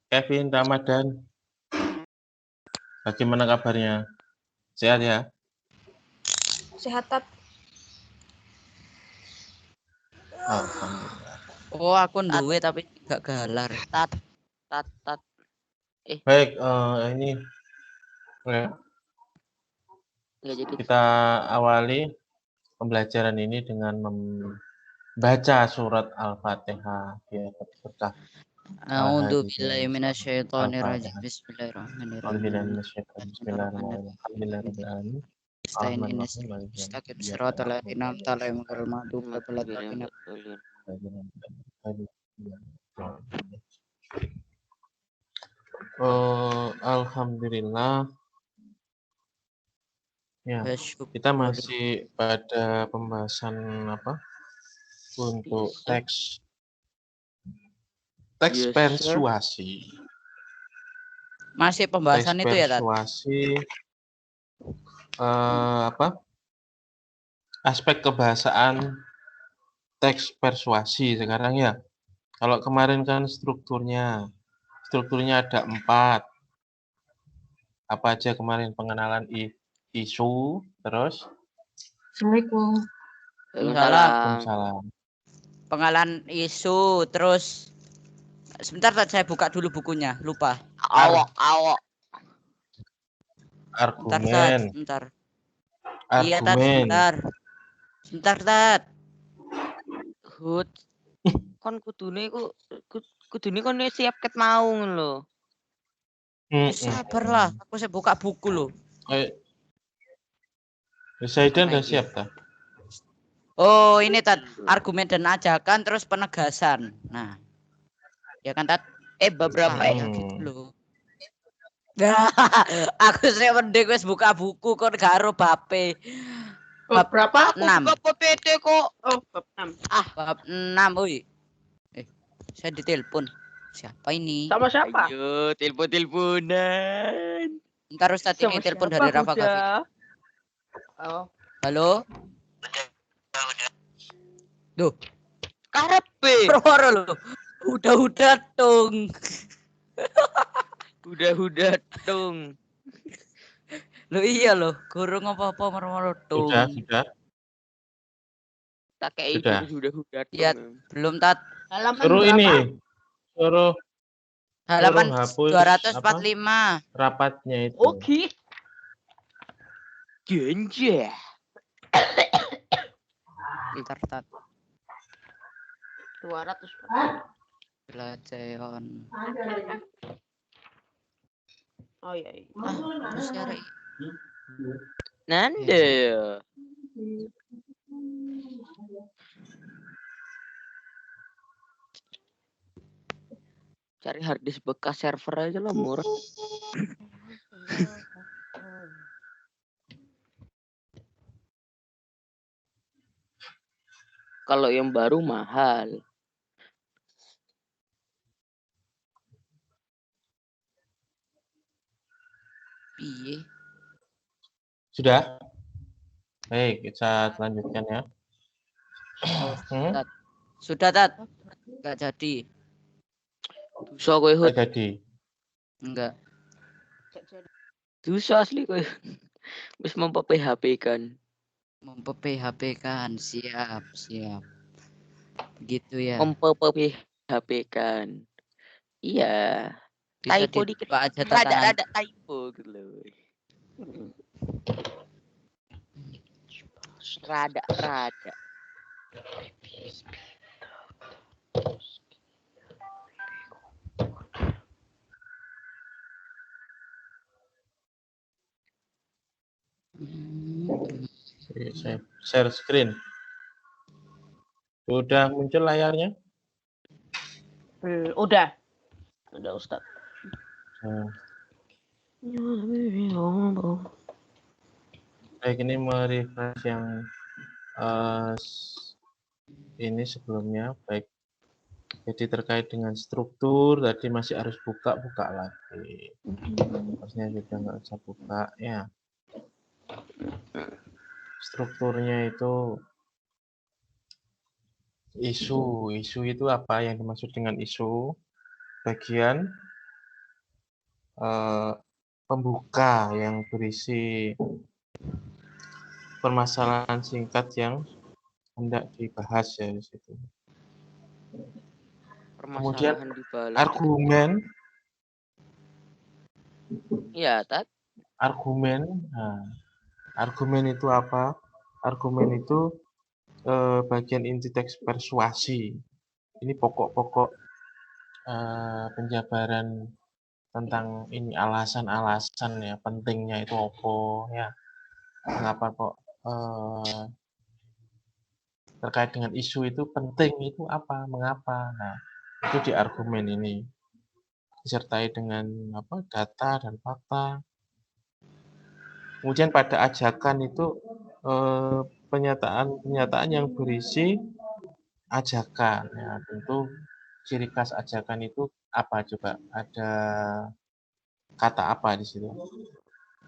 Kevin Ramadan. Bagaimana kabarnya? Sehat ya? Sehat, Tat. Alhamdulillah. Oh, aku duwe tapi gak galar. Tat. Baik, ini Nggak jadi. kita awali pembelajaran ini dengan membaca surat Al-Fatihah biar berkah. A'udzu billahi minasyaitonir rajim. Bismillahirrahmanirrahim. Alhamdulillahirabbil Mustaqim siratal ladzina an'amta 'alaihim ghairil maghdubi 'alaihim Alhamdulillah. Ya, kita masih pada pembahasan apa? Untuk teks persuasi. Masih pembahasan Teks itu ya, Tat? Persuasi apa? Aspek kebahasaan teks persuasi sekarang ya. Kalau kemarin kan strukturnya ada 4. Apa aja kemarin? Pengenalan isu, terus Assalamualaikum. Waalaikumsalam. Pengenalan isu, terus sebentar Tat, saya buka dulu bukunya, lupa. Awak. Argumen. Sebentar. Argumen. Iya, Tat, sebentar, Tat. Hut. Kon kudune kon siap ket mau lho. Sabarlah, aku saya buka buku loh. Zaidan udah siap tak? Oh, ini Tat, argumen dan ajakan terus penegasan. Nah. Ya kan, Tat? Beberapa gitu loh. Aku sering mending wis buka buku kon karo bape. Bab berapa? 6. Buka PPT kok. Oh, bab 6. Bab 6, oi. Saya ditelepon. Siapa ini? Sama siapa? Ayo, telepon-teleponan. Ntar Ustadz ini telepon dari Rafa Cafe. Oh. Halo? Duh. Karepe. Perwara lo. Udah dong. Udah dong. Lo iya lo, gurung apa-apa mermoro dong. Sudah. Tak kayak sudah. Ya, belum Tat. Halaman suruh berapa? Ini. Suruh halaman hapus 245. Rapatnya itu. Oke. Genja. Bentar Tat. 200. Belajaran. Oh iya. Share. Nande. Cari harddisk bekas server aja lah murah. Kalau yang baru mahal. Piye? Sudah? Baik, kita lanjutkan ya. Sudah Tat. Enggak jadi. Dosa kowe hut. Jadi. Enggak. Dosa asli kowe. Wis memphp-kan. Memphp-kan, siap. Begitu ya. Memphp-kan. Iya. Bisa Typo dikit. aja Rada typo gitu loh. Rada. Saya share screen. Udah muncul layarnya? Udah Ustaz. Baik, ini merefresh yang ini sebelumnya. Baik, jadi terkait dengan struktur tadi masih harus buka lagi. Harusnya juga nggak usah buka ya. Strukturnya itu isu itu apa yang dimaksud dengan isu? Bagian pembuka yang berisi permasalahan singkat yang hendak dibahas ya di situ. Kemudian Permasalahan di balik. argumen, Iya, Tat. argumen. Nah, argumen itu apa? Argumen itu bagian inti teks persuasi. Ini pokok-pokok penjabaran tentang ini alasan-alasan ya pentingnya itu apa ya, mengapa kok terkait dengan isu itu penting itu apa, mengapa. Nah, itu di argumen ini disertai dengan apa, data dan fakta. Kemudian pada ajakan itu pernyataan yang berisi ajakan ya, tentu ciri khas ajakan itu apa coba? Ada kata apa di situ?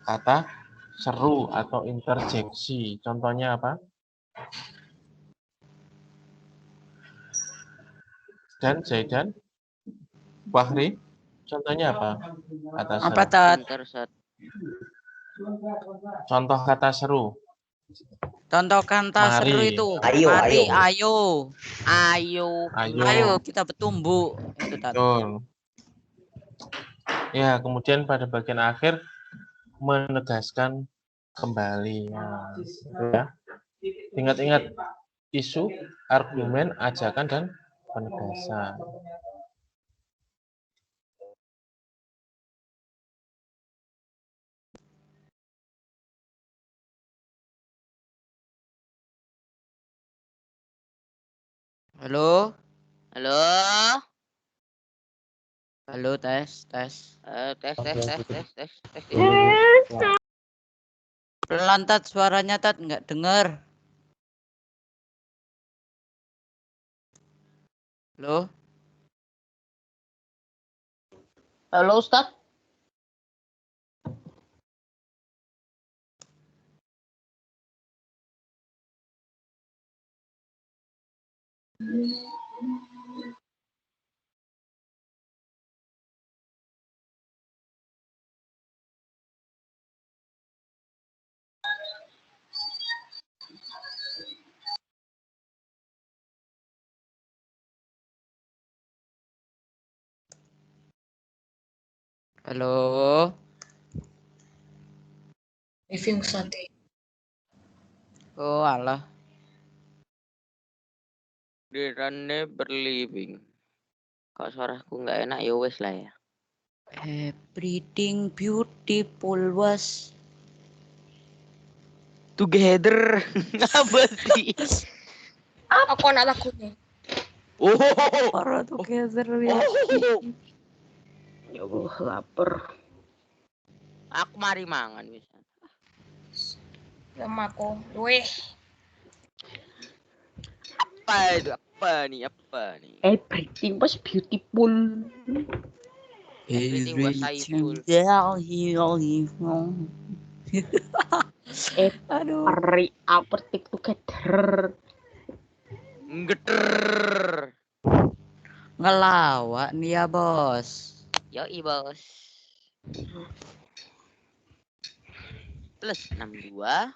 Kata seru atau interjeksi. Contohnya apa? Dan Zaidan, Fahri, contohnya apa? Kata seru. Apa Tat? Pinter, Sat. Contoh kata seru. Contoh kata seru Mari. itu. Ayo, Mari, ayo. ayo. Ayo. Ayo kita bertumbuh. Itu Tat. Betul. Ya, kemudian pada bagian akhir menegaskan kembali. Nah, itu ya. Ingat-ingat isu, argumen, ajakan, dan penegasan. Halo? Halo. Halo, tes. Tes. Pelan Tat, suaranya Tat nggak dengar. Halo? Halo Ustadz. Halo? Review sate. Oh, alah. Dirane berliving. Kok suaraku nggak enak ya wes lah ya. Everything beautiful was Together. Apa sih? Aku anak takutnya. Oh. para together ya. Ya Allah, lapar. Aku mari mangan wis. Sama aku. Weh. Apa itu? Apa nih? Everything was beautiful. Everything was Saiful. Aduh. Hurry up, stick together. Geter. Ngelawak nih ya, Bos. Yoi bos. Plus 62.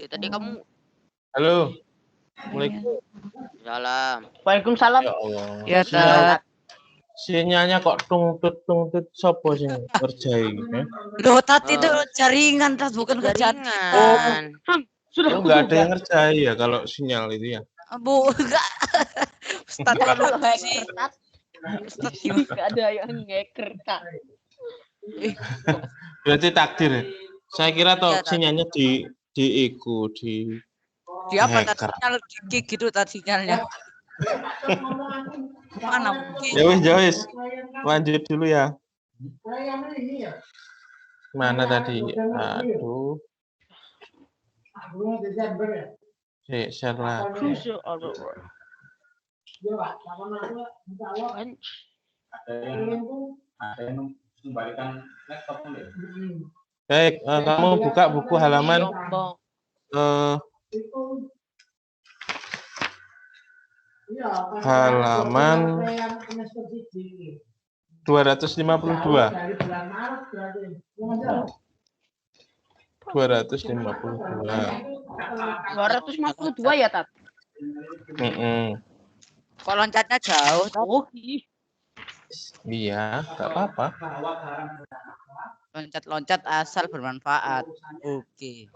Tadi kamu. Halo. Assalamualaikum. Salam. Waalaikumsalam. Ya Allah. Ya, Tat. Sinyalnya kok tungtut sopo sing ngerjai gitu ya. Loh, Tat itu jaringan, Tat, bukan kerjaan. Jaringan. Sudah Oh, enggak ada yang ngerjai ya kalau sinyal itu ya. Bu, enggak. Ustaz Kalau apa sih? Ustaz gimana? Enggak ada yang ngeker, Kak. Berarti takdir ya. Saya kira toh Iya, Tat. sinyalnya di Di apa, Tat? hacker. Sinyal gigi gitu, Tat, sinyalnya. Mana mungkin? Ya wis. Lanjut dulu ya. Mana tadi? Aduh. Share lagi. Baik, kamu buka buku halaman halaman 252. 252. 252 ya, Tat? Kok loncatnya jauh, Tat? Oh, ih. Iya, nggak apa-apa. Loncat-loncat asal bermanfaat. Oke.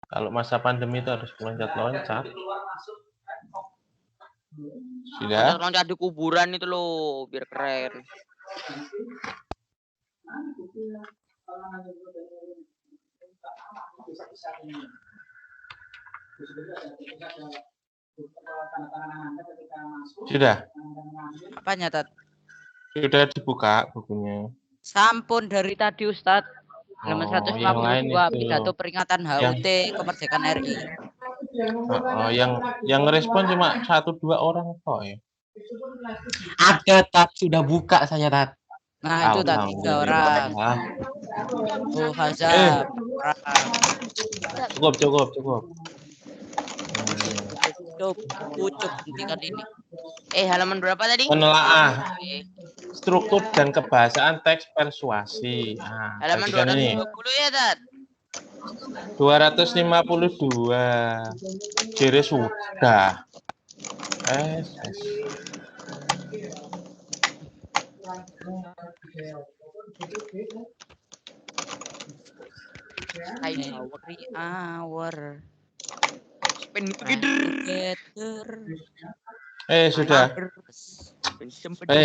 Kalau masa pandemi itu harus loncat-loncat. Sudah? Loncat-loncat di kuburan itu loh, biar keren. Sudah? Apanya, Tat? Sudah dibuka bukunya. Sampun dari tadi, Ustadz. Halaman Oh, yang lain 152 itu. pidato peringatan HUT kemerdekaan RI. Oh, yang respon cuma 1-2 orang kok ya. Ada, Tat. Sudah buka saya, Tat. Nah, itu tadi 3 orang. Oh, Hazab. Cukup. Ucup hentikan ini. Halaman berapa tadi? Penelaah struktur dan kebahasaan teks persuasi. Nah, Halaman perhatikan ini. 250 ya, Tat? 252. Jadi sudah. Hour. Spend together. Sudah.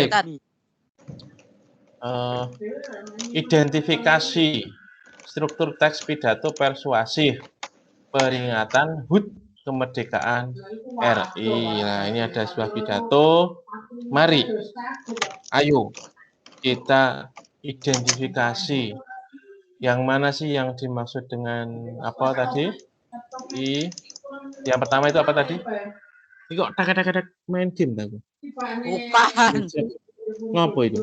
Tat. Identifikasi struktur teks pidato persuasif peringatan HUT kemerdekaan RI. Nah, ini ada sebuah pidato. Mari, ayo kita identifikasi yang mana sih yang dimaksud dengan apa tadi? Yang pertama itu apa tadi? Ini kok tak main game tadi? Bukan. Ngapa itu?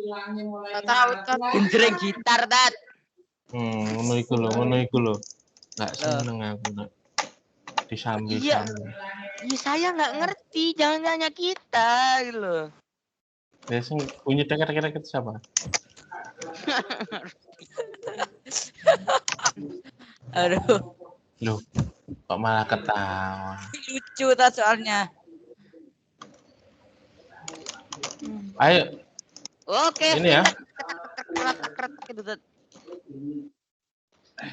Nggak tahu, Tat. Genjreng gitar, Tat. Ngono iku lho. Nggak seneng aku nak disambi. Iya, saya nggak ngerti. Jangan tanya kita gitu loh. Biasanya bunyi tak itu siapa? Aduh. Loh, kok malah ketawa? Lucu, Tat, soalnya. Ayo. Oke. Ini ya.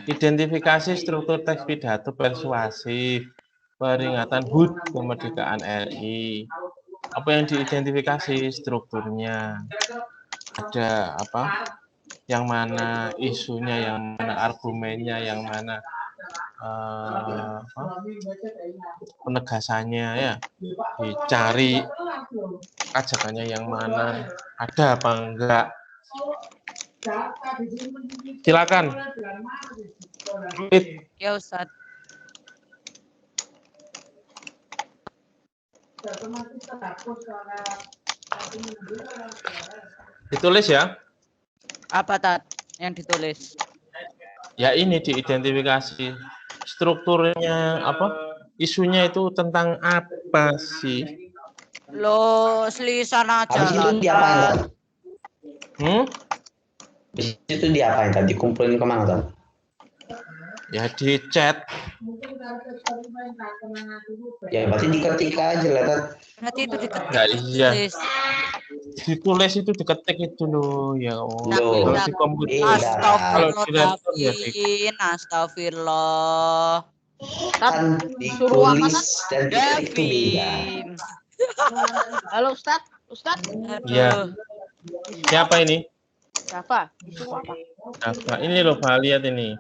Identifikasi struktur teks pidato persuasif peringatan HUT kemerdekaan RI. Apa yang diidentifikasi? Strukturnya. Ada apa? Yang mana isunya, yang mana argumennya, yang mana penegasannya ya. Dicari ajakannya yang mana, ada apa enggak. Silakan. Ya, Ustaz. Ditulis ya. Apa, Tat, yang ditulis? Ya ini diidentifikasi strukturnya apa? Isunya itu tentang apa sih? Lo selisan aja. Habis itu diapain, Tat? Habis itu diapain, Tat? Dikumpulin kemana, Tat? Ya di chat. Ya berarti diketik aja lah, Tat. Berarti itu diketik. Enggak iya. Ditulis. Ditulis itu diketik itu loh. Ya Allah. Loh. Kalau di komputer. Astagfirullah. Kan ditulis dan diketik itu beda. Halo, Ustadz. Ya. Siapa ini? Siapa? Apa? Ini loh, Pak, lihat ini.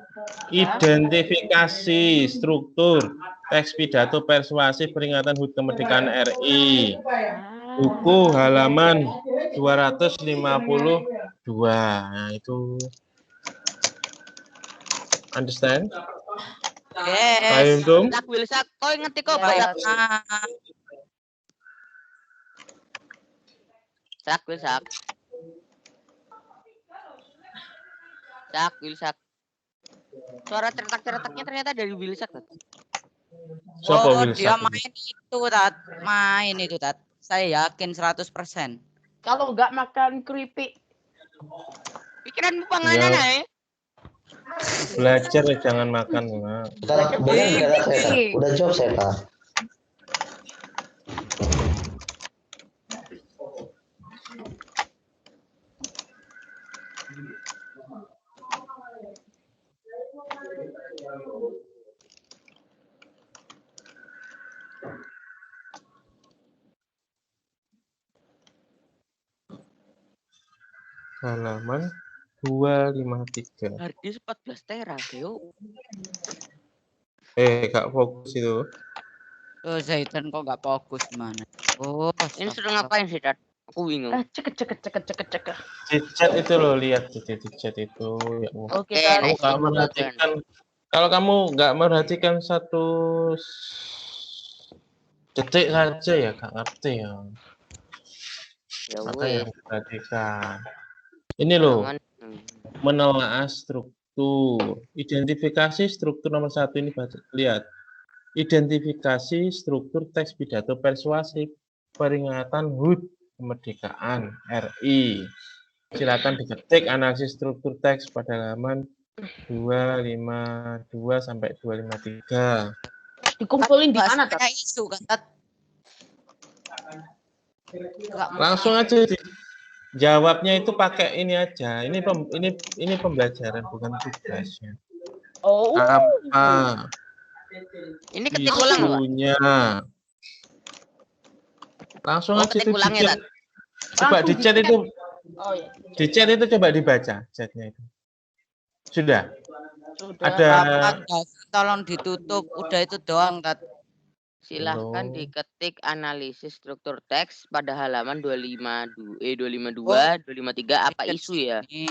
Identifikasi struktur teks pidato persuasif peringatan HUT kemerdekaan RI. Buku halaman 252. Nah, itu. Understand? Yes. Paham, Sak Wilsak, kau ngerti kok Ya, banyak. nah. Sak Wilsak. Sak Wilsak. Suara ceretak-ceretaknya ternyata dari Wilsak, Tat. Siapa Oh, Wilsak dia itu? main itu, Tat. Main itu, Tat. Saya yakin 100%. Kalau nggak makan keripik, Pikiranmu panganan Ya, aja. belajar ya, jangan makan. Nah. Kita benar kata saya, Kak. Udah jawab saya, Kak. Halaman 253. Harddisk 14 tera, Geo. Kak fokus itu. Oh, Zaitan kok nggak fokus mana? Oh, Ini sudah ngapain sih, Tat? Aku bingung. ceket. Di chat itu loh, lihat di chat itu. Ya Allah. Oke, Oke, Tat. Kamu nice nggak to know, merhatikan. Kalau kamu nggak merhatikan 1 detik saja ya, nggak ngerti ya. Ya Makanya wes. perhatikan. Ini loh, menelaah struktur. Identifikasi struktur nomor 1 ini, lihat. Identifikasi struktur teks pidato persuasif peringatan HUT kemerdekaan RI. Silakan diketik analisis struktur teks pada halaman 252 sampai 253. Dikumpulin di mana, Tat? Kayak isu kan, Tat? Langsung aja jawabnya itu pakai ini aja. Ini pembelajaran bukan tugasnya. Oh. Apa Ini ketik ulang, Pak. isunya? Langsung Oh, aja ketik itu ulang di ya, chat. Tat? Coba Langsung di chat di-chat. itu, Oh iya. di chat itu coba dibaca chatnya itu. Sudah. Sudah. Ada Tolong ditutup. Udah itu doang, Tat. Silahkan belum. diketik analisis struktur teks pada halaman 252, Oh. 253 apa isu ya? Nih.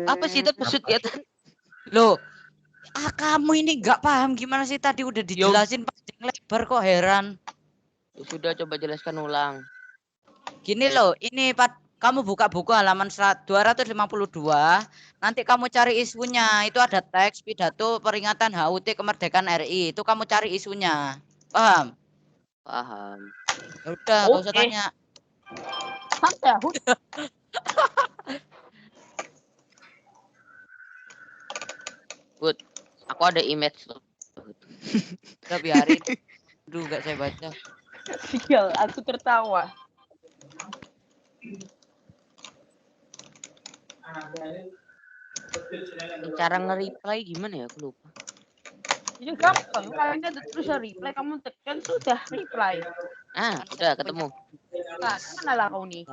Apa sih itu maksudnya? Tat? Loh, kamu ini nggak paham gimana sih tadi udah dijelasin panjang lebar kok heran. Ya sudah, coba jelaskan ulang. Gini loh, ini kamu buka buku halaman 252, nanti kamu cari isunya. Itu ada teks pidato peringatan HUT kemerdekaan RI. Itu kamu cari isunya. Paham? Paham. Ya udah, nggak usah Oke. tanya. Santai, Hud. Bud, aku ada image tuh. Udah biarin. Aduh, nggak saya baca. Sial, aku tertawa. Cara nge-reply gimana ya? Aku lupa. Ini gampang. Kalian ada tulisan reply, kamu tekan sudah reply. Ah, udah ketemu. Nah, mana lah kau nih?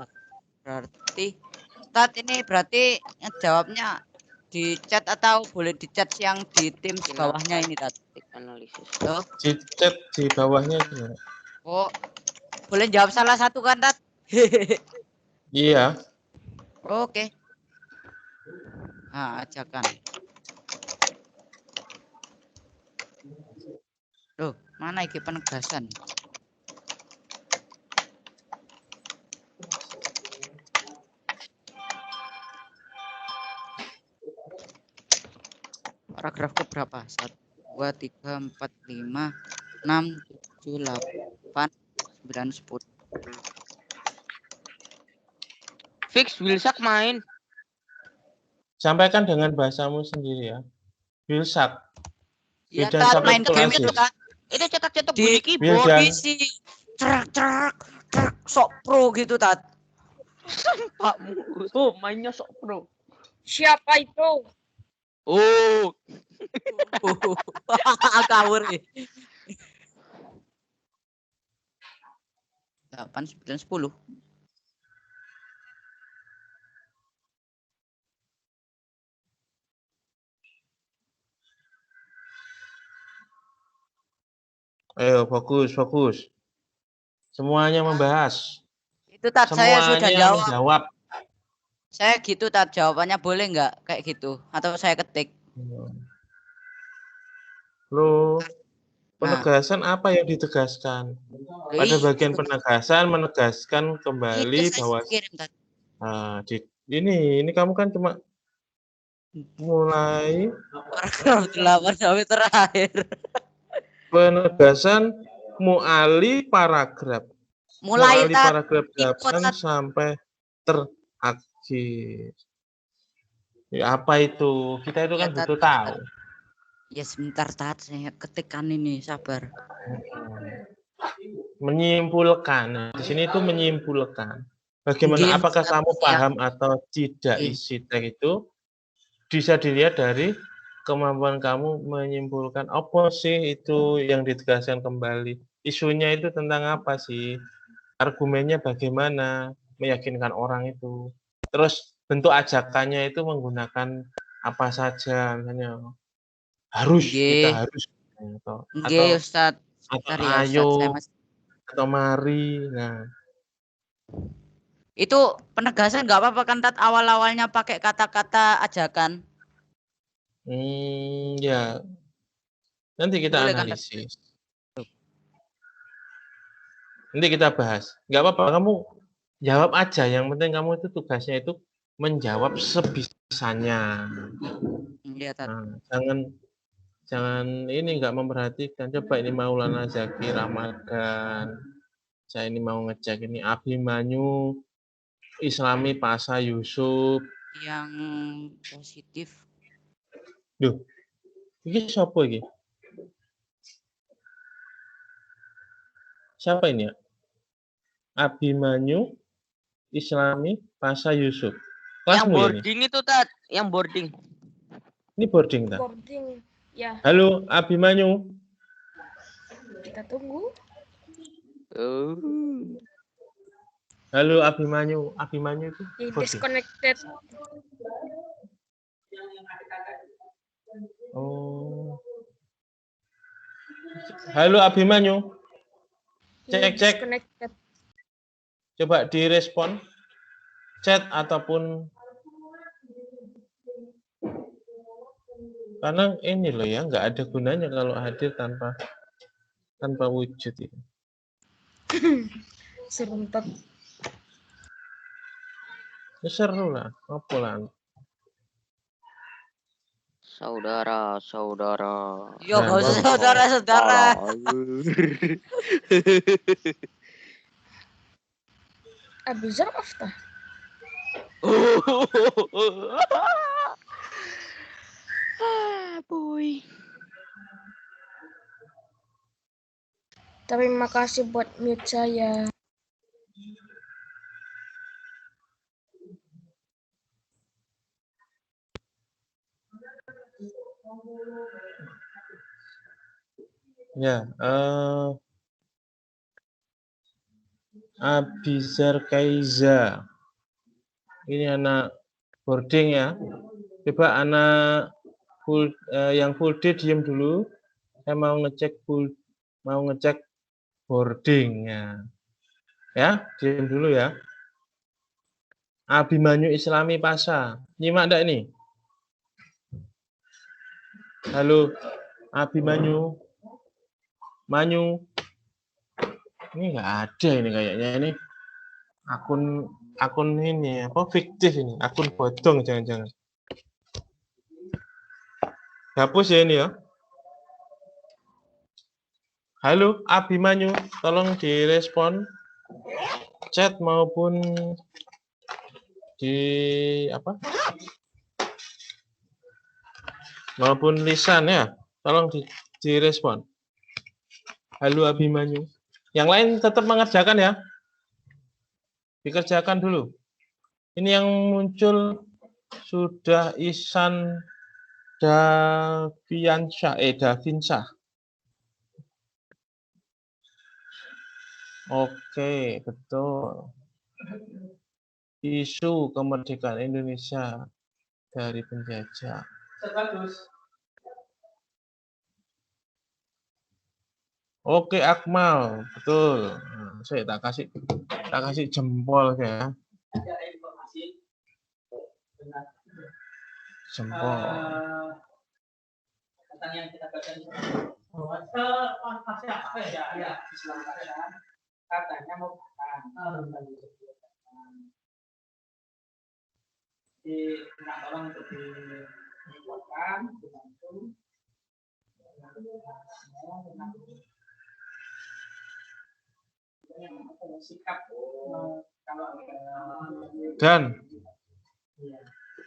Berarti ini berarti jawabnya di chat atau boleh di chat yang di tim bawahnya ini, Tat? Analisis. Loh, Di chat di bawahnya itu. oh, boleh jawab salah satu kan, Tat? Iya. Oke. Nah, ajakan. Loh, mana iki penegasan? Paragraf ke berapa? 1, 2, 3, 4, 5, 6, 7, 8, 9, 10. Fix Wilsak main. Sampaikan dengan bahasamu sendiri ya. Wilsak. Ya, Beda Tat, sama main game itu, Aziz. Tat. Itu cetak-cetak Di- bunyi keyboard. Wildan. Isi cerak, sok pro gitu, Tat. Pakmu. Oh, mainnya sok pro. Siapa itu? Oh, Kawur. 8, 9, 10. Ayo fokus. Semuanya membahas. Itu, Tat, saya sudah Semuanya jawab. menjawab. Saya gitu, Tat, jawabannya boleh nggak kayak gitu? Atau saya ketik? Loh, penegasan apa yang ditegaskan? Pada bagian penegasan menegaskan kembali bahwa kirim, Tat. nah, ini kamu kan cuma mulai Paragraf 8 sampai terakhir. Penegasan mu'ali paragraf. Mulai Mu'ali tat paragraf info 8 tat. sampai terakhir. Ya, apa itu? Kita itu Ya, kan tat, butuh tat, tat. tahu. Ya sebentar tat, saya ketikkan ini, sabar. Menyimpulkan. Di sini itu menyimpulkan. Bagaimana Nggih, apakah Ustaz, kamu ya. paham atau tidak Nggih. isi teks itu bisa dilihat dari kemampuan kamu menyimpulkan apa sih itu yang ditegaskan kembali. Isunya itu tentang apa sih? Argumennya bagaimana? Meyakinkan orang itu. Terus bentuk ajakannya itu menggunakan apa saja, misalnya harus, kita Nggih. harus atau Nggih, Ustaz. Sebentar ya, Ustaz. Saya ayo masih atau mari. Nah, itu penegasan nggak apa-apa kan tat, awal-awalnya pakai kata-kata ajakan. ya nanti kita Boleh kan tat? analisis. Nanti kita bahas. Nggak apa-apa, kamu jawab aja. Yang penting kamu itu tugasnya itu menjawab sebisanya. Iya tat. Nah, jangan ini nggak memperhatikan. Coba ini Maulana Zaki Ramadan. Saya ini mau ngecek ini Abimanyu, Islami Pasa Yusuf. Yang positif. Duh, ini siapa ini? Siapa ini ya? Abimanyu, Islami Pasa Yusuf. Yang Kelasmu ya ini? boarding itu tat, yang boarding. Ini boarding tak? Boarding. Ya, Halo Abimanyu. kita tunggu. Oh. Halo Abimanyu. Abimanyu itu Di boarding. disconnected. Oh. Halo Abimanyu. Cek. Disconnected. Coba direspon chat ataupun karena ini loh ya, nggak ada gunanya kalau hadir tanpa wujud ini. Seruntet. Ya, seru lah, apa lah. Saudara. Yo, Nah, nggak usah nah. saudara-saudara. Abizar after. Boy. Terima kasih buat mute saya. Ya, Abizar Kaiza. Ini anak boarding ya. Coba anak yang full day diem dulu. Saya mau ngecek boardingnya. Ya, diem dulu ya. Abimanyu Islami Pasa. Nyimak enggak ini? Halo, Abimanyu. Manyu. Ini enggak ada ini kayaknya ini. Akun ini apa fiktif ini, akun bodong jangan-jangan. Hapus ya ini ya. Halo Abimanyu, tolong direspon chat maupun di apa? Maupun lisan ya. Tolong direspon. Halo Abimanyu. Yang lain tetap mengerjakan ya. Dikerjakan dulu. Ini yang muncul sudah Ihsan Davinsyah. Oke, betul. Isu kemerdekaan Indonesia dari penjajah. Bagus. Oke, Akmal, betul. Nah, saya tak kasih jempol ya. Jempol. Yang kita baca katanya mau minta tolong untuk dibuatkan dibantu Dan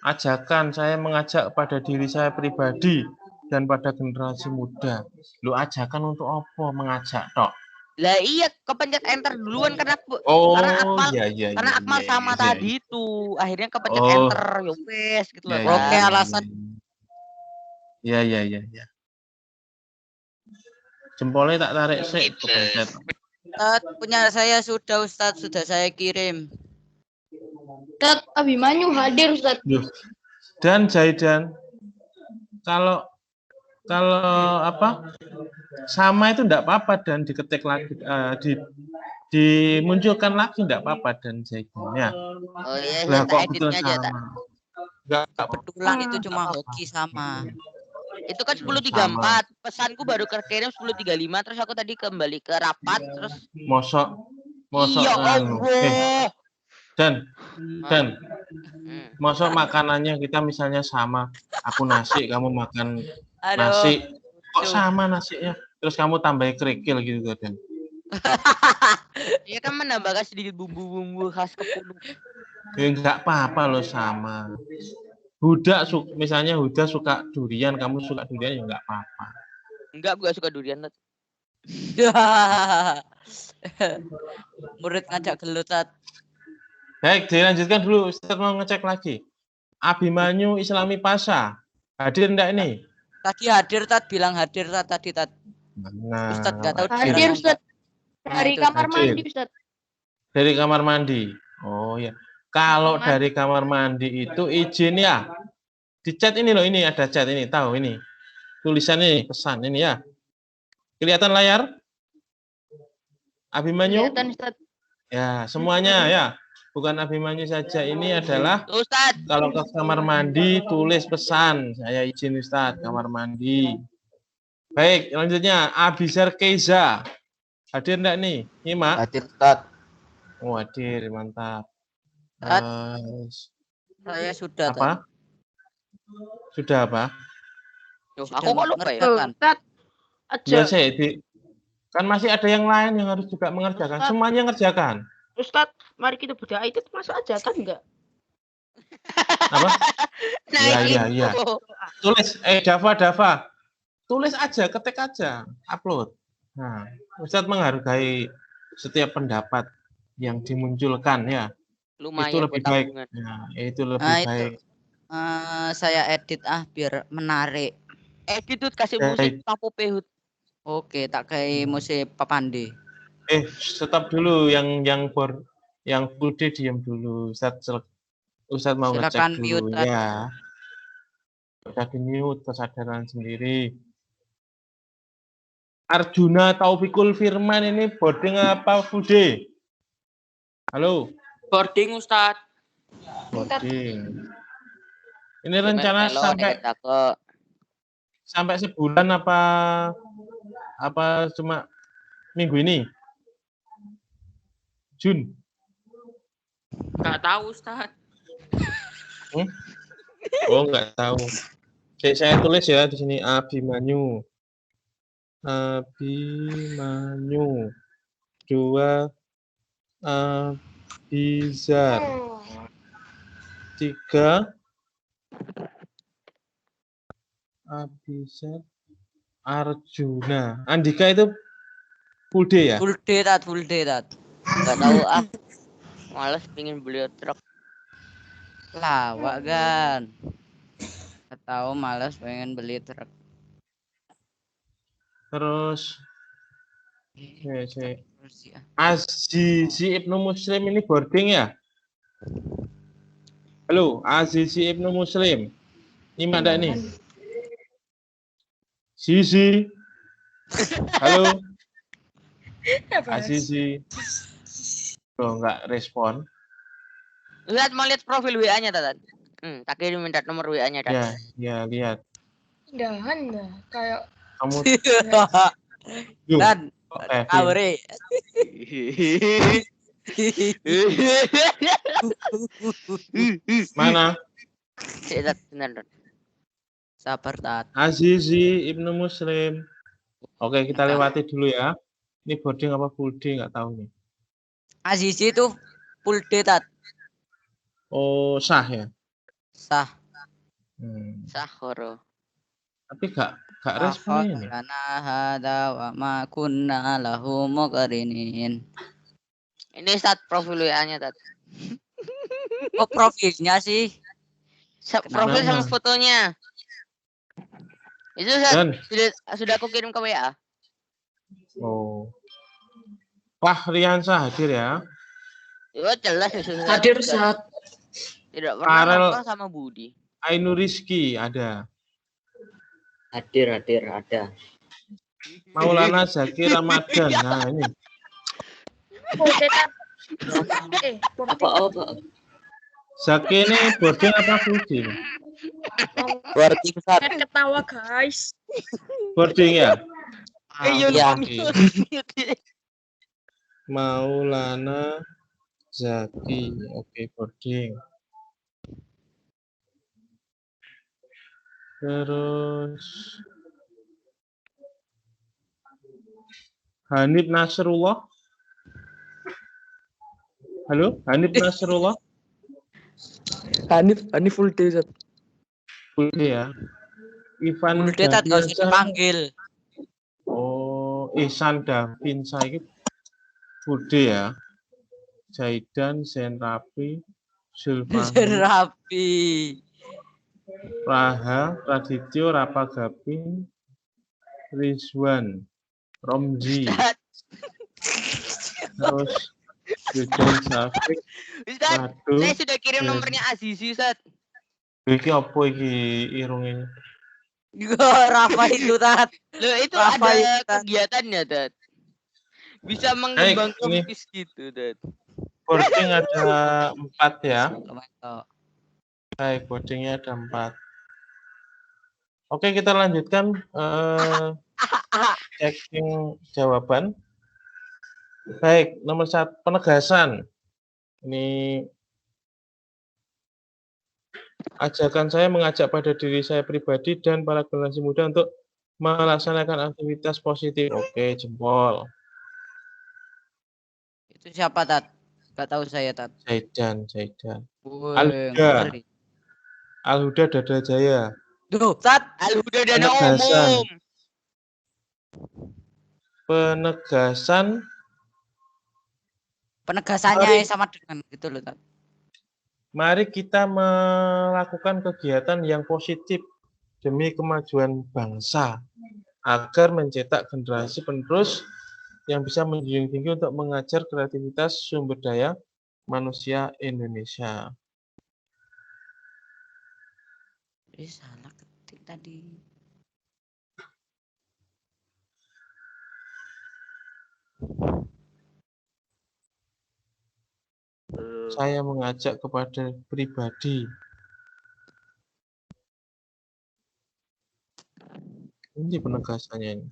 ajakan saya mengajak pada diri saya pribadi dan pada generasi muda. Lu ajakan untuk apa? Mengajak tok. Lah iya, kepencet enter duluan karena Oh, Akmal iya. karena Akmal sama tadi itu. Akhirnya kepencet Oh. enter ya wes gitu loh. Iya, kan. Oke, alasan. Iya. Jempolnya tak tarik sih, kepencet. Ustadz, punya saya sudah Ustadz, sudah saya kirim. Ustadz Abimanyu hadir Ustadz. Duh. Dan Zaidan, kalau apa sama itu enggak apa-apa dan diketik lagi dimunculkan lagi enggak apa-apa dan Zaidan ya. Oh iya, Lah tak kok editnya betul aja tak. sama. Enggak Kebetulan itu cuma hoki sama. Itu kan 10.34. Pesanku baru kekirim 10.35 terus aku tadi kembali ke rapat terus mosok ya anu. Allah. Dan Hmm. mosok makanannya kita misalnya sama. Aku nasi, kamu makan Aduh. nasi. Kok sama nasinya? Terus kamu tambahin kerikil gitu Dan. Ya kan menambahkan sedikit bumbu-bumbu khas Kepulung. Ya enggak apa-apa loh sama. Misalnya Huda suka durian, kamu suka durian ya enggak apa-apa. Enggak, gue suka durian. Tat. Murid ngajak gelut, Tat. Baik, dilanjutkan dulu. Ustaz mau ngecek lagi. Abimanyu Islami Pasha. Hadir enggak ini? Tadi hadir, Tat. Bilang hadir, Tat. Tadi, Tat. Nah, Ustadz nggak tahu Hadir bilang Ustadz. Nah, Dari itu kamar hadir. mandi Ustadz. Dari kamar mandi. Oh ya. Kalau dari kamar mandi itu izin ya. Di chat ini loh, ini ada chat ini, tahu ini. Tulisan ini, pesan ini ya. Kelihatan layar? Abimanyu? Kelihatan Ustadz. Ya, semuanya ya. Bukan Abimanyu saja, ini adalah Ustaz, kalau ke kamar mandi tulis pesan. Saya izin Ustadz, kamar mandi. Baik, selanjutnya Abizar Keiza. Hadir enggak nih? Nyimak? Hadir Ustaz. Oh, hadir, mantap. saya sudah, Tat. Apa? Sudah apa? Duh, Sudah aku kok lupa ya? mengerjakan. Ustadz, Ya, aja. kan masih ada yang lain yang harus juga mengerjakan. Ustadz. Semuanya ngerjakan. Ustadz, mari kita berdoa itu masuk aja kan enggak? Apa? Nah, Iya, itu. iya. Tulis, Dava. Tulis aja, ketik aja, upload. Nah, Ustadz menghargai setiap pendapat yang dimunculkan ya. Lumayan Itu lebih buat baik. tabungan. Nah, itu lebih Nah, itu. baik. Saya edit biar menarik. Edit kasih Baik. musik Papo Pehut. Oke, tak kayak musik Papandi. Stop dulu yang full day diam dulu. Ustadz mau ngecek Silakan dulu mute, Tat. ya. Udah di mute kesadaran sendiri. Arjuna Taufikul Firman ini boarding apa full day? Halo, Boarding Ustaz. boarding. Ini rencana sampai sebulan apa cuma minggu ini? Jun? Enggak tahu Ustaz. Oh, nggak tahu. Oke, saya tulis ya di sini Abimanyu. 2 Abizar. 3 Abizar Arjuna. Andika itu full day ya? Full day, Tat. Enggak tahu Males pengen beli truk. Lawak kan. Nggak tahu, malas pengen beli truk. Terus Azizi Ibnu Muslim ini boarding ya? Halo, Azizi Ibnu Muslim. Ini ada nih. Zizi. Halo. Azizi. Oh, enggak respon. Lihat, mau lihat profil WA-nya, Tatan. Tak kirim minta nomor WA-nya, Tatan. Ya, lihat. Indahan dah. Kayak Kamu Dan Aure. Mana? Benar. Sabar, Tat. Azizi Ibnu Muslim. Oke, kita lewati dulu ya. Ini boarding apa full day nggak tahu nih. Azizi itu full day tat. Oh, sah ya. Sah. Sahoro. Tapi nggak respon ini. Lana hada wa ma kunna lahu muqrinin. Ini Tat profil WA-nya Tat. Oh, profilnya sih. Profil sama Nama. fotonya. Itu Tat, Dan sudah aku kirim ke WA. oh. Fahriansah hadir ya. Ya jelas sudah. Hadir saat Tidak pernah Farel nongkrong sama Budi. Ainur Rizky ada. Hadir, ada. Maulana Zaki Ramadan. Nah, ini. Apa? Zaki ini boarding apa full day? Boarding Tat. Ketawa guys. Boarding ya? Iya. Maulana Zaki. Oke, boarding. Terus Hanif Nasrullah. Halo, Hanif Nasrullah. Hanif full day Zat. Full day ya. Ivan Full day tat nggak usah Davinsa. dipanggil. Oh, Ihsan Davinsa ini full day ya. Zaidan, Zenrapi, Zulfahmi, Rapi. Praha, Radityo, Rapagapin, Rizwan, Romzi, terus Yudan Safik, Ustaz, Radu. saya sudah kirim nomornya Azizi Ustaz. Iki apa iki irungnya? Rafa itu tat. Loh itu Rafa ada itu, Tat. kegiatannya Tat. Bisa mengembangkan ini. bis gitu Tat. Boarding ada 4 ya. Komentar. Baik, boardingnya ada 4. Oke, kita lanjutkan checking jawaban. Baik, nomor 1 penegasan. Ini ajakan saya mengajak pada diri saya pribadi dan para generasi muda untuk melaksanakan aktivitas positif. Oke, jempol. Itu siapa tat? Gak tahu saya tat. Zaidan. Alhuda. Alhuda Dada Jaya. Duh, tat. Alhuda dana Penegasan. umum. Penegasannya sama dengan gitu loh tat. Mari kita melakukan kegiatan yang positif demi kemajuan bangsa agar mencetak generasi penerus yang bisa menjunjung tinggi untuk mengajar kreativitas sumber daya manusia Indonesia. Salah ketik tadi. Saya mengajak kepada pribadi. Ini penegasannya ini.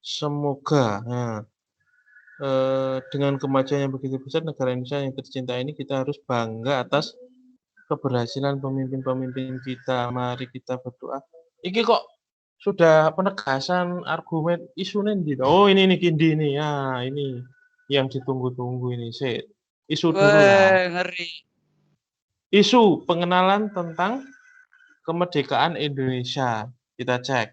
Semoga dengan kemajuan yang begitu besar negara Indonesia yang tercinta ini kita harus bangga atas keberhasilan pemimpin-pemimpin kita. Mari kita berdoa. Iki kok sudah penegasan argumen isunya gitu. Oh ini Kindi ini ya ini yang ditunggu-tunggu ini. Isu dulu lah. Ngeri. Isu pengenalan tentang kemerdekaan Indonesia. Kita cek.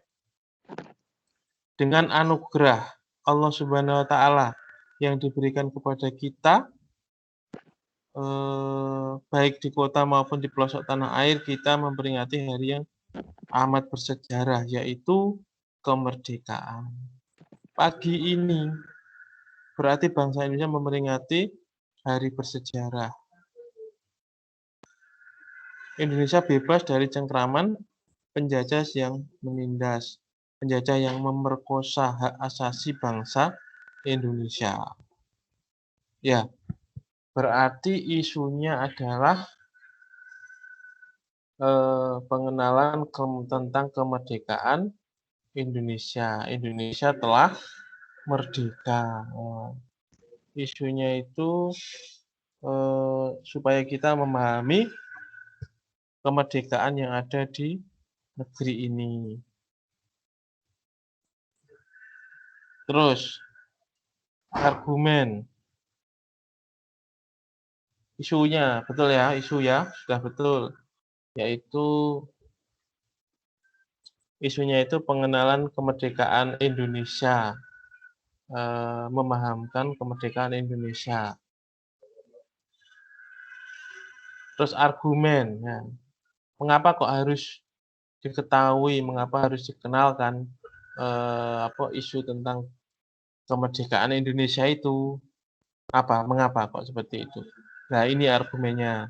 Dengan anugerah Allah Subhanahu wa taala yang diberikan kepada kita baik di kota maupun di pelosok tanah air, kita memperingati hari yang amat bersejarah, yaitu kemerdekaan. Pagi ini berarti bangsa Indonesia memperingati hari bersejarah. Indonesia bebas dari cengkraman penjajah yang menindas, penjajah yang memerkosa hak asasi bangsa Indonesia. Ya, berarti isunya adalah pengenalan tentang kemerdekaan Indonesia. Indonesia telah merdeka. Isunya itu supaya kita memahami kemerdekaan yang ada di negeri ini. Terus, argumen. Isunya, betul ya, isu ya, sudah betul. Yaitu, isunya itu pengenalan kemerdekaan Indonesia. Memahamkan kemerdekaan Indonesia. Terus argumen. Ya. Mengapa kok harus diketahui, mengapa harus dikenalkan isu tentang kemerdekaan Indonesia itu? Mengapa kok seperti itu? Nah, ini argumennya.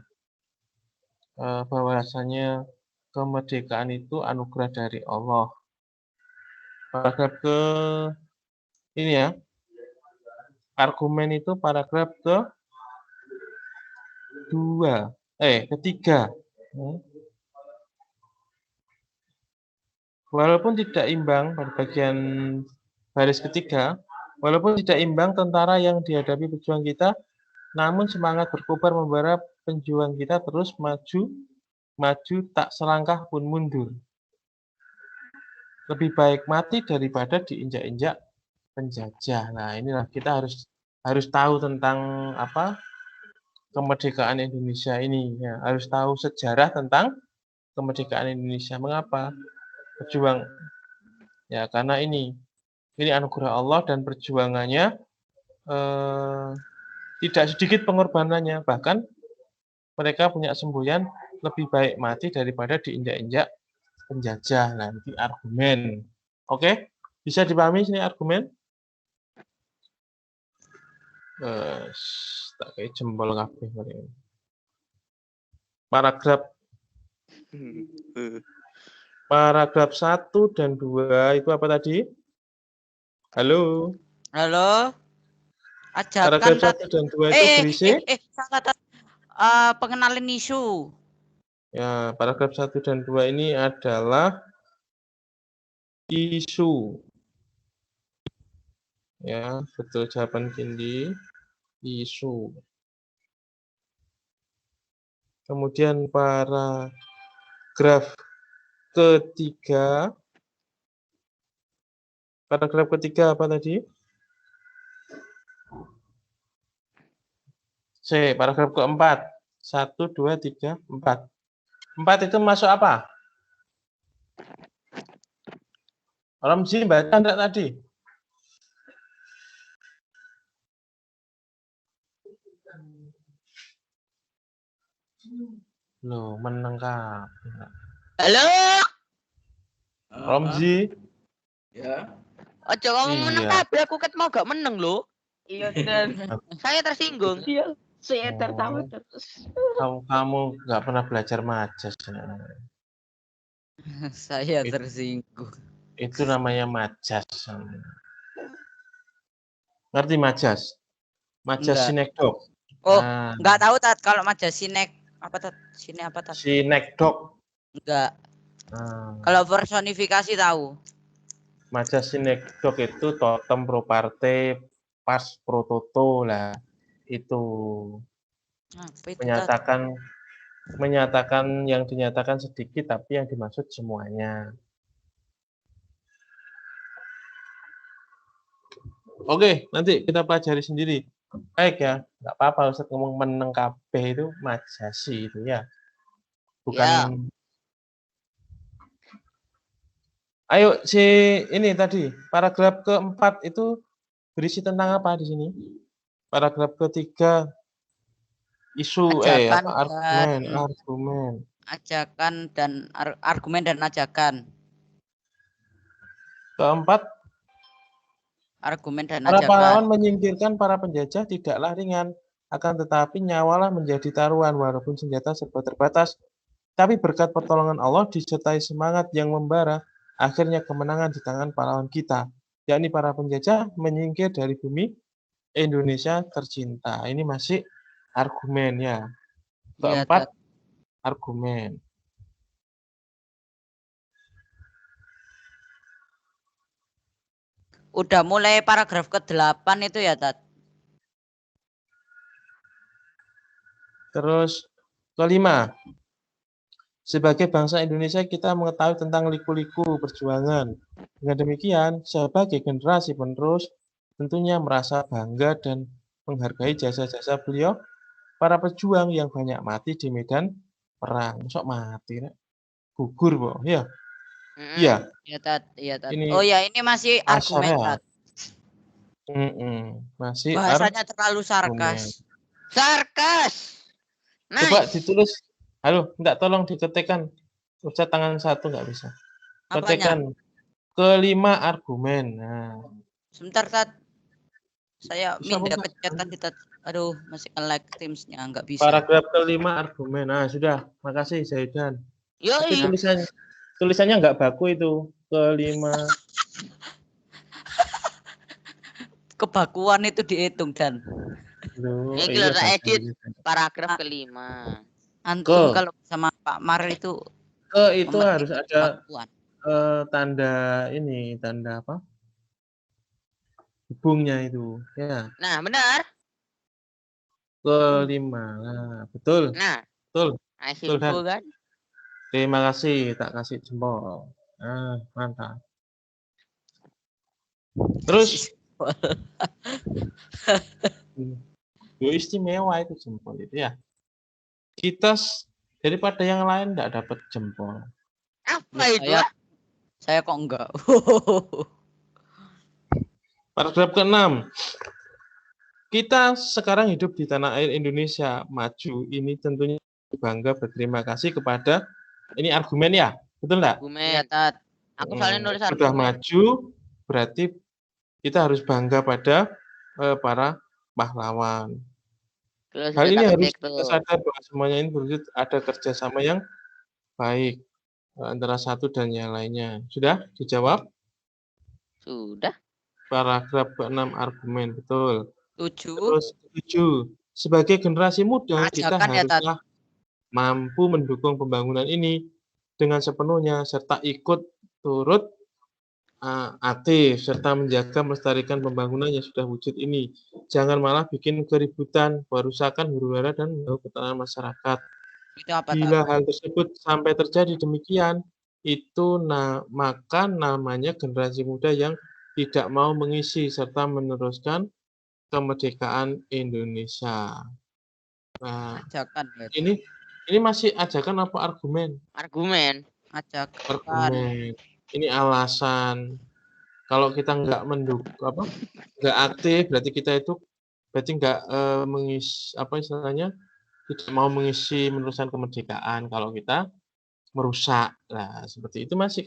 Bahwasanya kemerdekaan itu anugerah dari Allah. Paragraf ke ini ya. Argumen itu paragraf ketiga. Walaupun tidak imbang pada bagian baris ketiga, walaupun tidak imbang tentara yang dihadapi pejuang kita, namun semangat berkobar membara penjuang kita terus maju tak selangkah pun mundur. Lebih baik mati daripada diinjak-injak penjajah. Nah, inilah kita harus tahu tentang kemerdekaan Indonesia ini. Ya, harus tahu sejarah tentang kemerdekaan Indonesia. Mengapa? Berjuang. Ya, karena ini anugerah Allah dan perjuangannya tidak sedikit pengorbanannya. Bahkan mereka punya semboyan lebih baik mati daripada diinjak-injak penjajah. Nah, ini argumen. Oke? Bisa dipahami sini argumen? Tak kayak jempol kabeh mereka. Paragraf 1 dan 2 itu apa tadi? Halo? Halo? Ajakan Paragraf 1 dan 2 itu berisi? Pengenalan isu. Ya, paragraf 1 dan 2 ini adalah isu. Ya, betul jawaban Kindi. Isu. Kemudian paragraf ketiga. Paragraf ketiga apa tadi? Paragraf keempat. 1, 2, 3, 4. 4 itu masuk apa? Romzi baca enggak tadi? Loh, menengkap. Halo? Romzi? Ya. Ojo ngomong meneng kabeh, aku ket mau gak meneng lho. Iya, dan Saya tersinggung. dia saya tertawa terus. Kamu nggak pernah belajar majas. Saya tersinggung. Itu namanya majas. Ngerti majas? Majas Enggak. sinekdok. Oh, Nah, enggak tahu tat kalau majas sinek apa tat? Sini apa tat? sinekdok. Enggak. Nah, Kalau personifikasi tahu. majas sinekdok itu totem pro parte pas pro toto lah. Itu Apa itu tat? menyatakan yang dinyatakan sedikit tapi yang dimaksud semuanya. Oke, nanti kita pelajari sendiri. Baik ya, nggak apa-apa Ustaz ngomong meneng kabeh itu majasi itu ya. Bukan. Ya. Ayo ini tadi paragraf keempat itu berisi tentang apa di sini? Paragraf ketiga isu argumen. Ajakan dan argumen dan ajakan. Keempat, argumen dan para ajakan. pahlawan menyingkirkan para penjajah tidaklah ringan, akan tetapi nyawalah menjadi taruhan walaupun senjata serba terbatas. Tapi berkat pertolongan Allah disertai semangat yang membara, akhirnya kemenangan di tangan pahlawan kita, yakni para penjajah menyingkir dari bumi Indonesia tercinta. Ini masih argumen ya. Keempat, argumen. Udah mulai paragraf ke-8 itu ya, Tat? Terus kelima, Sebagai bangsa Indonesia kita mengetahui tentang liku-liku perjuangan. Dengan demikian, sebagai generasi penerus tentunya merasa bangga dan menghargai jasa-jasa beliau, para pejuang yang banyak mati di medan perang. Sok mati, Rek. Gugur, Bo. Ya. Iya, Ya, Tat. Iya, Tat. ini Oh ya, ini masih argumen, kasarnya. Tat. Masih Bahasanya terlalu argumen. sarkas. Sarkas. Coba Nice. ditulis. Halo, enggak, tolong diketikkan. Ucap tangan satu enggak bisa. Apanya? Ketikkan kelima argumen. Nah, Sebentar, Tat. Saya bisa minta buka. pencet tadi, Tat. Aduh, masih nge-lag Teams-nya, nggak bisa. Paragraf kelima argumen. Nah, sudah. Makasih, Zaidan. Tapi Yoi. tulisannya enggak baku itu. Kelima. Kebakuan itu dihitung, Dan. Loh, Ini iya, kalau tak edit baku. paragraf kelima. Antum Ke. kalau sama Pak Mar itu Itu harus memetik ada kebakuan. tanda ini, tanda apa? Hubungnya itu. Ya, Nah, benar. kelima. Nah, betul. Nah, Betul. nice Betul, Dan. info kan. Terima kasih, tak kasih jempol. Ah, mantap. Terus istimewa itu jempol itu ya. Kita daripada yang lain enggak dapat jempol. Apa itu? Saya kok enggak. Paragraf ke-6. Kita sekarang hidup di tanah air Indonesia maju. Ini tentunya bangga berterima kasih kepada, ini argumen ya, betul enggak? Argumen. Iya, Tat. Aku soalnya nulis Sudah argumen. maju, berarti kita harus bangga pada para pahlawan. Hal ini harus kita sadar bahwa semuanya ini berwujud ada kerjasama yang baik antara satu dan yang lainnya. Sudah dijawab? Sudah. Paragraf ke-6 argumen, betul. 7. Terus 7. Sebagai generasi muda, kita Ajakan ya, Tat. haruslah mampu mendukung pembangunan ini dengan sepenuhnya serta ikut turut aktif serta menjaga melestarikan pembangunan yang sudah wujud ini. Jangan malah bikin keributan, perusakan huru-hara dan mengganggu ketenangan masyarakat. Itu apa, Tat? Bila hal tersebut sampai terjadi demikian, itu maka namanya generasi muda yang tidak mau mengisi serta meneruskan kemerdekaan Indonesia. Nah, Ajakan ya. ini masih ajakan apa argumen? Argumen. Ajakan. Argumen. Ini alasan. Kalau kita nggak mendukung nggak aktif, berarti kita itu nggak mengisi apa istilahnya, tidak mau mengisi meneruskan kemerdekaan. Kalau kita merusak, nah seperti itu masih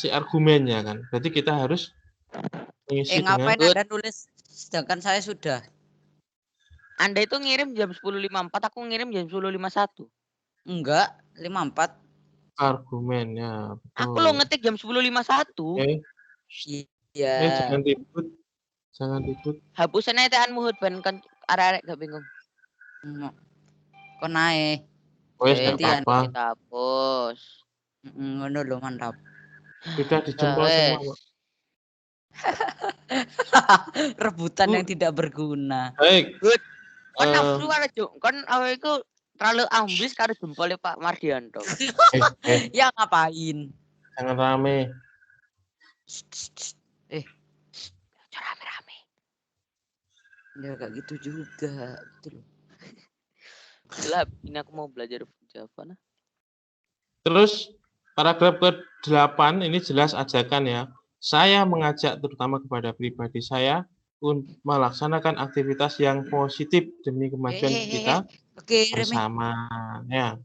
argumennya kan. Berarti kita harus mengisi dengan. Ngapain Anda nulis? Sedangkan saya sudah. Anda itu ngirim jam 10.54, aku ngirim jam 10.51. Enggak, 54. Argumennya, betul. Aku lo ngetik jam 10.51. Iya. Jangan ribut. Hapusan aja tekan muhut ben kan arek-arek gak bingung. Kok naik? Wes enggak apa-apa. Kita hapus. Ngono lho, mantap. Sudah dijempol semua. Rebutan yang tidak berguna. Baik. Kon nafsu kan awake iku terlalu ambis karo jempolnya Pak Mardianto. Ya ngapain? Jangan rame. Rame-rame. Ya kayak gitu juga, gitu loh. Lah, ini aku mau belajar Java nah. Terus paragraf ke-8 ini jelas ajakan ya. Saya mengajak terutama kepada pribadi saya untuk melaksanakan aktivitas yang positif demi kemajuan kita bersama. Ya.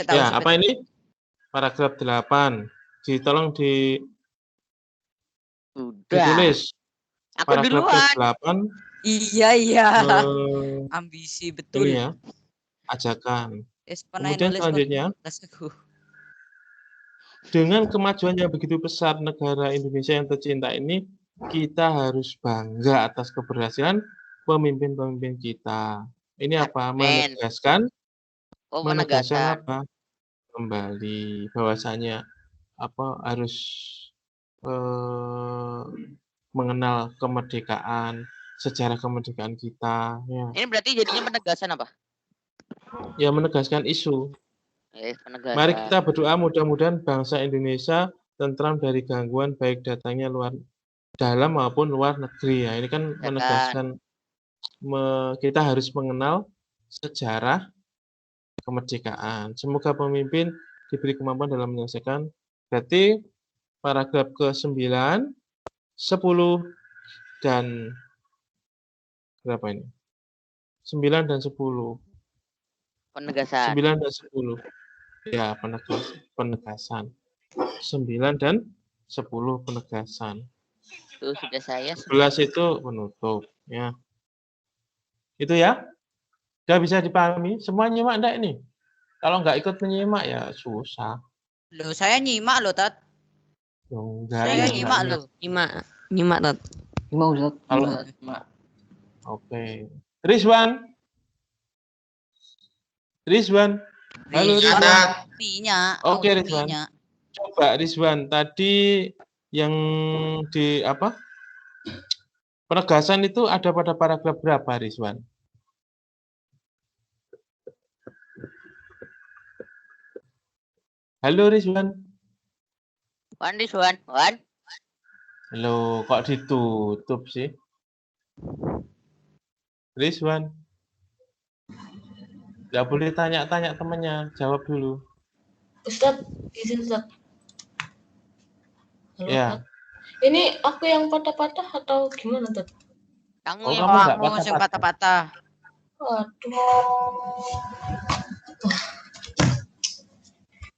Ya, apa ini? Paragraf 8. Tolong ditulis. Aku duluan. 8. Iya. Ambisi betul. Ini ya. Ajakan. Kemudian selanjutnya. Dengan kemajuan yang begitu besar negara Indonesia yang tercinta ini, kita harus bangga atas keberhasilan pemimpin-pemimpin kita. Ini apa? Menegaskan apa? Kembali bahwasanya harus mengenal kemerdekaan, sejarah kemerdekaan kita. Ya. Ini berarti jadinya penegasan apa? Ya, menegaskan isu. Penegasan. Mari kita berdoa mudah-mudahan bangsa Indonesia tentram dari gangguan baik datangnya dalam maupun luar negeri. Ya, ini kan menegaskan kita harus mengenal sejarah kemerdekaan. Semoga pemimpin diberi kemampuan dalam menyelesaikan. Berarti paragraf ke-9, 10, dan berapa ini? 9 dan 10. Penegasan. 9 dan 10. Ya, penegasan. 9 dan 10 penegasan. Itu sudah saya. 11 itu penutup. Ya. Itu ya. Sudah bisa dipahami? Semua nyimak enggak ini? Kalau enggak ikut menyimak ya susah. Loh, saya nyimak loh, Tat. Enggak, Saya ya, nyimak enggak. loh. Nyimak Tat. Nyimak Ustaz. Kalau Nyimak. Oke. Rizwan. Halo Rizwan. Minyak. Oke, Rizwan. Minyak. Coba Rizwan, tadi yang di apa? Penegasan itu ada pada paragraf berapa, Rizwan? Halo Rizwan. Wan. Halo, kok ditutup sih? Rizwan. Nggak boleh tanya-tanya temannya, jawab dulu. Ustadz, izin Ustadz. Halo, Ya. Ustadz. Ini aku yang patah-patah atau gimana, Ustadz? Kamu Oh, yang kamu nggak Kamu yang patah-patah. Waduh.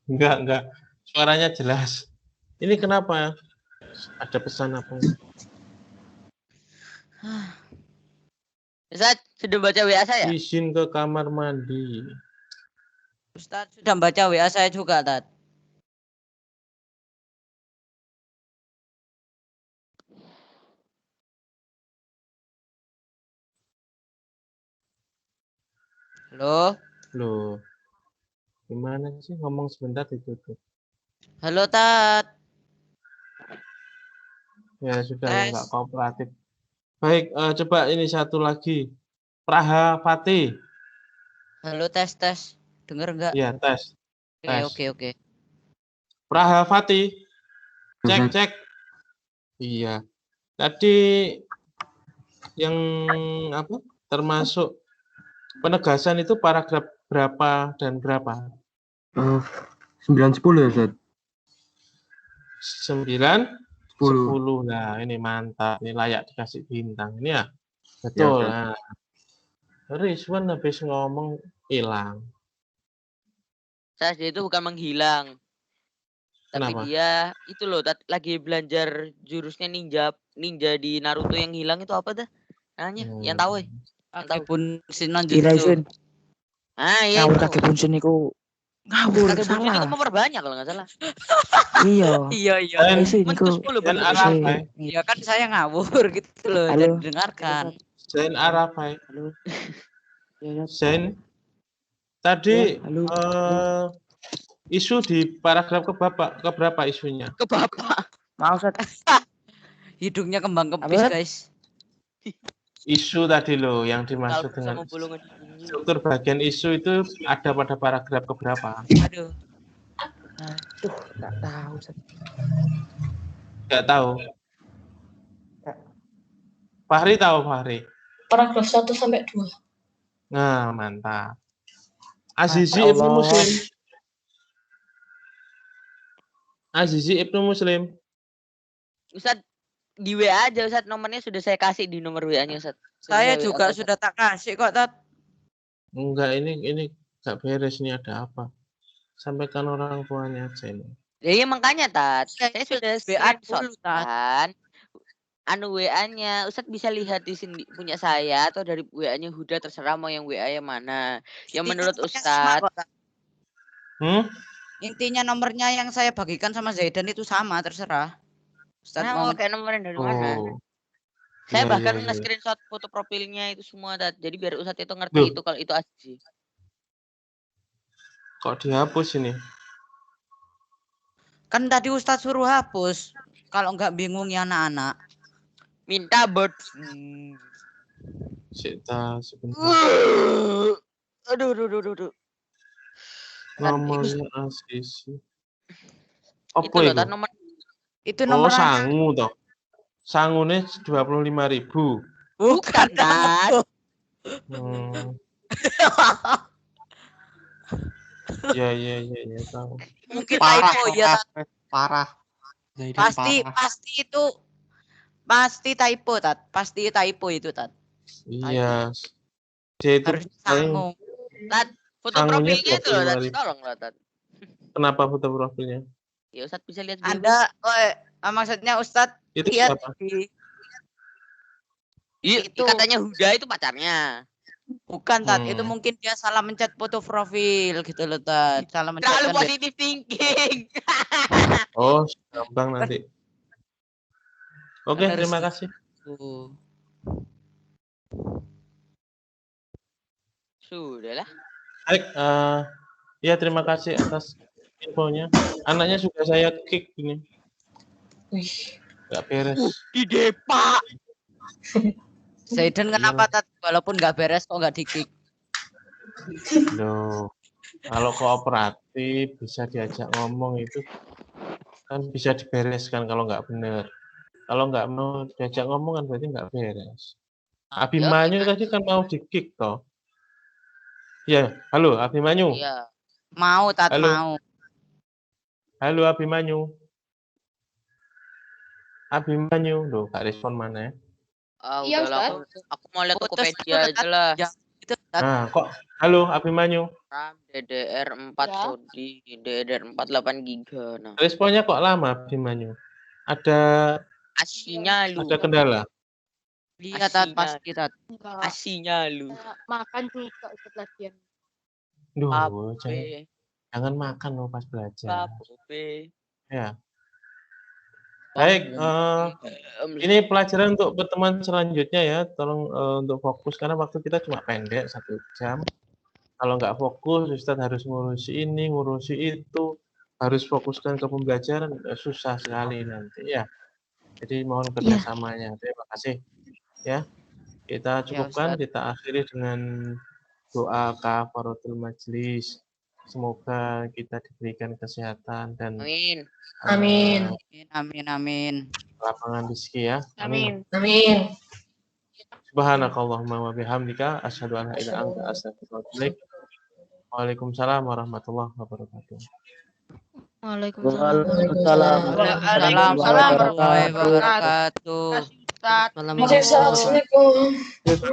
Enggak. Suaranya jelas. Ini kenapa? Ada pesan apa? Ustaz, sudah baca WA saya? Izin ke kamar mandi. Ustadz sudah baca WA saya juga, Tat. Halo? Loh. Gimana sih ngomong sebentar ditutup? Halo, Tat. Ya sudah, Tes. nggak kooperatif. Baik, coba ini satu lagi. Praha Fatih. Halo, tes. Dengar enggak? Iya, tes. Oke. Praha Fatih. Cek. Iya. Tadi yang apa? Termasuk penegasan itu paragraf berapa dan berapa? 9-10 ya Ustaz? 9, 10. 10. Nah, ini mantap. Ini layak dikasih bintang. Ini ya? Betul. Ya, Nah. Rizwan habis ngomong hilang. Ustaz, dia itu bukan menghilang. Tapi Kenapa? dia itu loh, lagi belajar jurusnya ninja di Naruto yang hilang itu apa dah? Namanya, yang tahu ya? Yang tahu. Kakek non Iraizun. Ah, iya Ngawur itu. kakek bunsin niku ngawur Kakek bunsin salah. itu memperbanyak kalau nggak salah. Iya. Iya. Iraizun niku. Dan Arafai. Ya kan saya ngawur gitu loh. Halo. Jadi dengarkan. Zain Arafai. Halo. Ya, Zain. Tadi Ya, halo. isu di paragraf keberapa isunya? Ke bapak. Mau Ustaz. Hidungnya kembang kempis, Apa? guys. Isu tadi loh yang dimaksud dengan struktur bagian isu itu ada pada paragraf keberapa? Aduh, Enggak tahu Ustaz. Nggak tahu. Fahri tahu, Fahri? Paragraf 1 sampai 2. Nah, mantap. Azizi Masya Ibnu Allah. Muslim. Azizi Ibnu Muslim. Ustaz, di WA aja Ustaz, nomornya sudah saya kasih di nomor WA-nya Ustaz. saya juga sudah tak kasih kok, Tat. Enggak, ini nggak beres, ini ada apa? Sampaikan orang tuanya aja ini. Ya, iya makanya Tat. Saya sudah WA screenshot dulu, Tat. kan. Anu WA-nya, Ustaz bisa lihat di sini punya saya atau dari WA-nya Huda, terserah mau yang WA yang mana. Yang menurut Ustaz. Intinya nomornya yang saya bagikan sama Zaidan itu sama, terserah. Ustaz Nah, mau mau kayak nomornya dari mana? Saya bahkan nge-screenshot foto profilnya itu semua, Tat. Jadi biar Ustaz itu ngerti itu kalau itu asli. Kok dihapus ini? Kan tadi Ustaz suruh hapus. Kalau nggak bingung ya anak-anak. Minta bot. Sebentar. Aduh. Nomornya Asisi. Itu Apa loh, itu? Tat, nomor Itu Oh, nomor sangu toh. Sangune 25.000. bukan, Tat. Hmm. Ya tahu. Mungkin Parah, typo ya. parah. Zaidan Pasti parah. pasti typo, Tat. Pasti typo itu, Tat. Iya. Dia itu Harus paling sangu. Tat, foto sangunya profilnya itu loh, Tat. 25.000. Tolong lah, Tat. Kenapa foto profilnya? Ya, Ustadz bisa lihat dulu. Ada maksudnya Ustadz Itu lihat siapa? Itu katanya Huda itu pacarnya. Bukan, Tat. Itu mungkin dia salah mencet foto profil gitu loh, Tat. Salah mencet. Terlalu kan dia. positif thinking. Oh, gampang nanti. Oke, Harus terima kasih. Sudahlah. Baik, ya terima kasih atas infonya. Anaknya sudah saya kick ini. Nggak beres. Di depa. Zaidan kenapa, Tat? Walaupun nggak beres kok nggak di-kick? Loh, kalau kooperatif bisa diajak ngomong itu kan bisa dibereskan kalau nggak benar. Kalau nggak mau diajak ngomong kan berarti nggak beres. Abimanyu tadi kan mau di-kick toh. Ya, halo Abimanyu. Iya. Mau, Tat, Halo. mau. Halo Abimanyu. Abimanyu, loh nggak respon mana ya? Iya, Udahlah, Ustaz. aku mau lihat Putus Tokopedia dulu, aja Tat. lah. Ya, itu, Tat. Nah, kok halo Abimanyu. RAM DDR4 Ya. Sodi, DDR4 8 GB. Nah, Responnya kok lama Abimanyu? Ada asinya lu. ada kendala? Iya, Tat, Asinya. pasti, Tat. Enggak. Asinya lu. Makan juga ikut latihan. Duh, Babe. jangan makan loh pas belajar. Babe. Ya. Baik, ini pelajaran untuk pertemuan selanjutnya ya. Tolong untuk fokus karena waktu kita cuma pendek 1 jam. Kalau nggak fokus, Ustadz harus ngurusi ini, ngurusi itu, harus fokuskan ke pembelajaran, susah sekali nanti ya. Jadi mohon kerjasamanya. Terima kasih. Ya, kita cukupkan, kita akhiri dengan doa kafaratul majlis. Semoga kita diberikan kesehatan dan Amin. Amin. Amin. lapangan rezeki ya. Amin. Amin. Subhanakallahumma wa bihamdika asyhadu an la ilaha illa anta astaghfiruka wa atubu ilaik. Waalaikumsalam warahmatullahi wabarakatuh. Waalaikumsalam. Waalaikumsalam warahmatullahi wabarakatuh. Ustaz. Assalamualaikum.